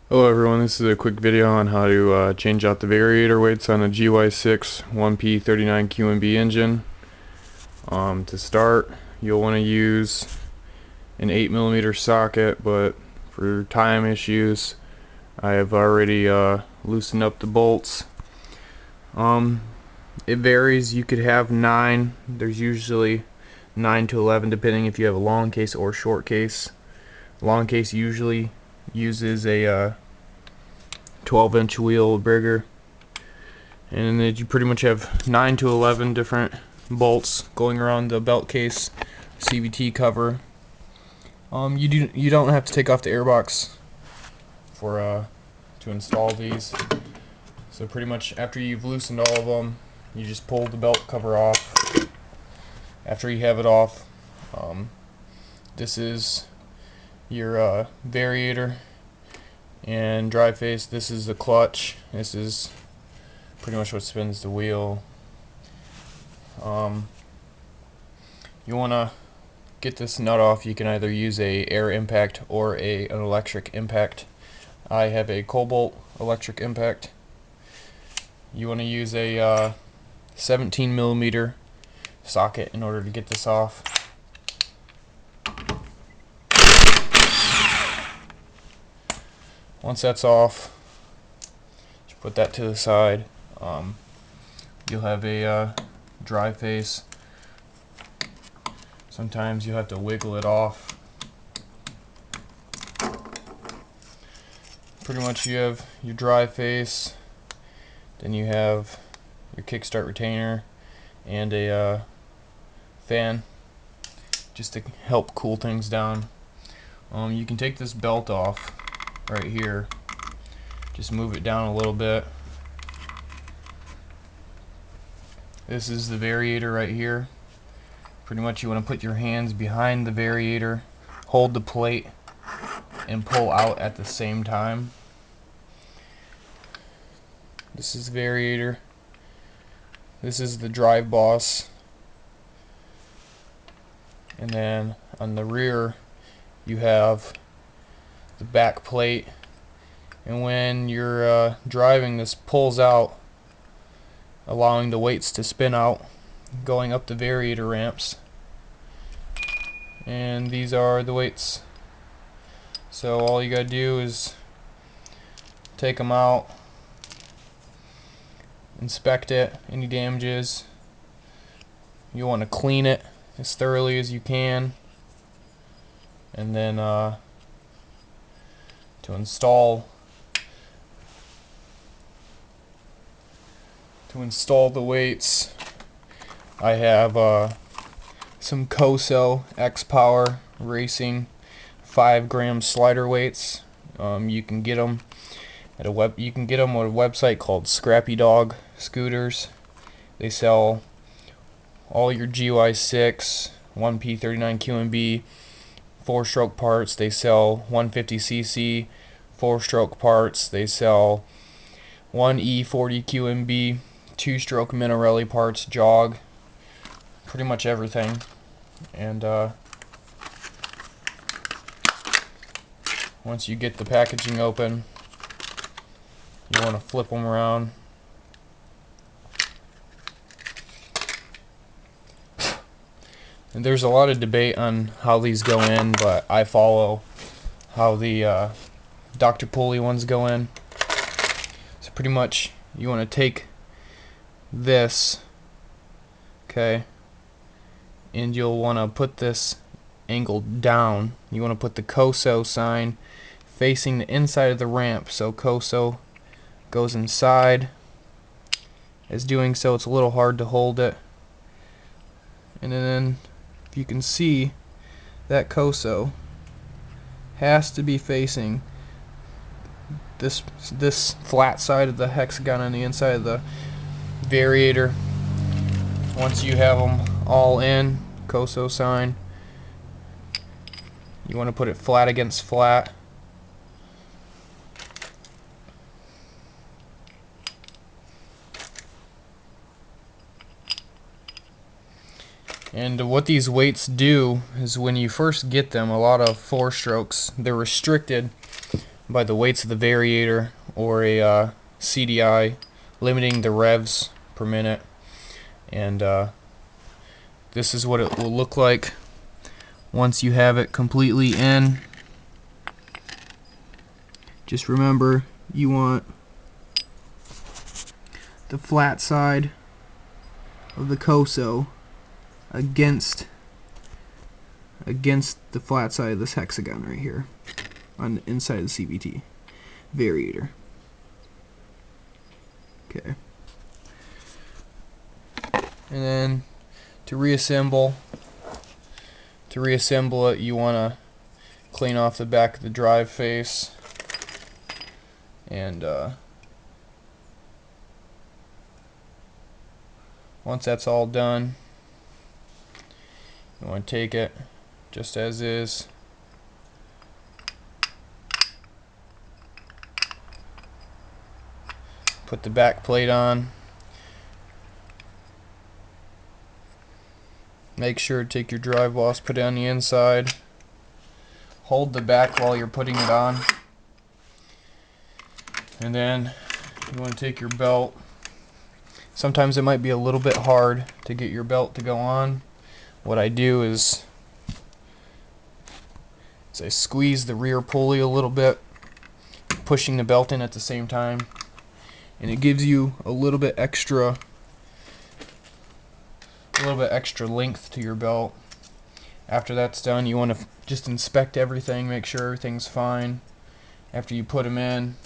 Hello everyone, this is a quick video on how to change out the variator weights on a GY6 1P39 QMB engine. To start, you'll want to use an 8mm socket, but for time issues I have already loosened up the bolts. It varies. You could have 9. There's usually 9 to 11 depending if you have a long case or short case. Long case usually uses a 12-inch wheel bigger, and then you pretty much have 9 to 11 different bolts going around the belt case CVT cover. You don't have to take off the airbox for to install these. So pretty much after you've loosened all of them, you just pull the belt cover off. After you have it off, this is your variator and drive face. This is the clutch. This is pretty much what spins the wheel. You want to get this nut off. You can either use a air impact or an electric impact. I have a cobalt electric impact. You want to use a 17mm socket in order to get this off. Once that's off, just put that to the side. You'll have a drive face. Sometimes you have to wiggle it off. Pretty much you have your drive face, then you have your kickstart retainer and a fan just to help cool things down. You can take this belt off right here. Just move it down a little bit. This is the variator right here. Pretty much you want to put your hands behind the variator, hold the plate, and pull out at the same time. This is the variator. This is the drive boss. And then on the rear you have the back plate. And when you're driving, this pulls out, allowing the weights to spin out, going up the variator ramps. And these are the weights. So all you gotta do is take them out, inspect it, any damages. You want to clean it as thoroughly as you can, and then to install the weights, I have some Coso X Power Racing 5-gram slider weights. You can get them at a website called scrappydogscooters. They sell all your GY6 1P39 QMB 4-stroke parts. They sell 150cc 4-stroke parts. They sell 1E40 QMB 2-stroke Minarelli parts, jog, pretty much everything. And once you get the packaging open, you want to flip them around. And there's a lot of debate on how these go in, but I follow how the Dr. Pulley ones go in. So pretty much you want to take this, okay, and you'll want to put this angled down. You want to put the Coso sign facing the inside of the ramp, so Coso goes inside. As doing so, it's a little hard to hold it. And then if you can see, that Coso has to be facing this flat side of the hexagon on the inside of the variator. Once you have them all in, Coso sign, you want to put it flat against flat. And what these weights do is when you first get them, a lot of 4-strokes, they're restricted by the weights of the variator or a CDI, limiting the revs per minute. And this is what it will look like once you have it completely in. Just remember, you want the flat side of the COSO against the flat side of this hexagon right here on the inside of the CVT variator. Okay. And then to reassemble it, you want to clean off the back of the drive face, and once that's all done, you want to take it just as is, put the back plate on. Make sure to take your drive loss, put it on the inside. Hold the back while you're putting it on. And then you want to take your belt. Sometimes it might be a little bit hard to get your belt to go on. What I do is I squeeze the rear pulley a little bit, pushing the belt in at the same time. And it gives you a little bit extra length to your belt. After that's done, you want to just inspect everything, make sure everything's fine. After you put them in,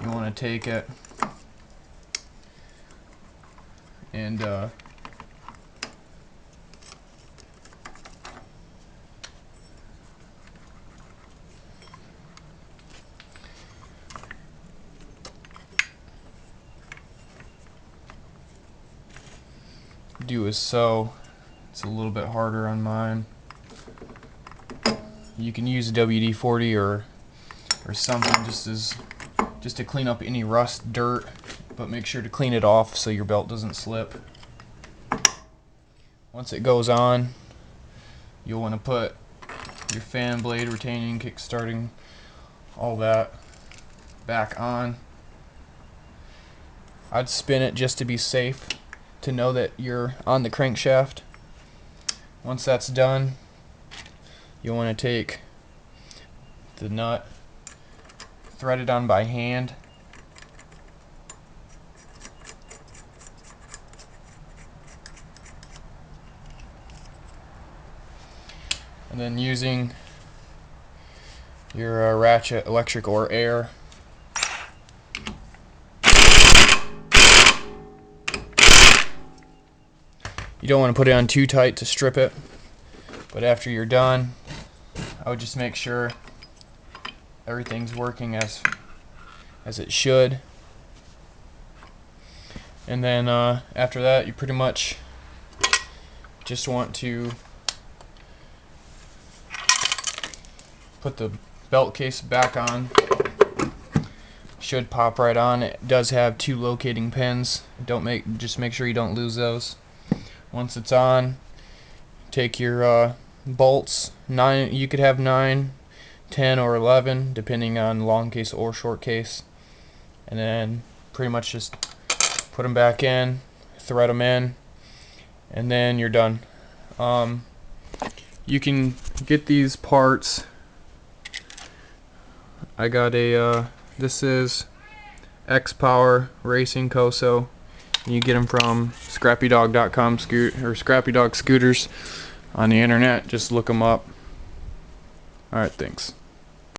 you want to take it and do as so. It's a little bit harder on mine. You can use a WD-40 or something just to clean up any rust, dirt, but make sure to clean it off so your belt doesn't slip. Once it goes on, you'll want to put your fan blade, retaining, kick-starting, all that back on. I'd spin it just to be safe, to know that you're on the crankshaft. Once that's done, you'll want to take the nut, thread it on by hand, and then using your ratchet, electric or air, you don't want to put it on too tight to strip it, but after you're done, I would just make sure everything's working as it should. And then after that, you pretty much just want to put the belt case back on. Should pop right on. It does have 2 locating pins. Just make sure you don't lose those. Once it's on, take your bolts. 9. You could have 9, 10, or 11, depending on long case or short case. And then pretty much just put them back in, thread them in, and then you're done. You can get these parts. I got a this is X Power Racing COSO. You get them from scrappydog.com or scrappydogscooters on the internet. Just look them up. Alright, thanks.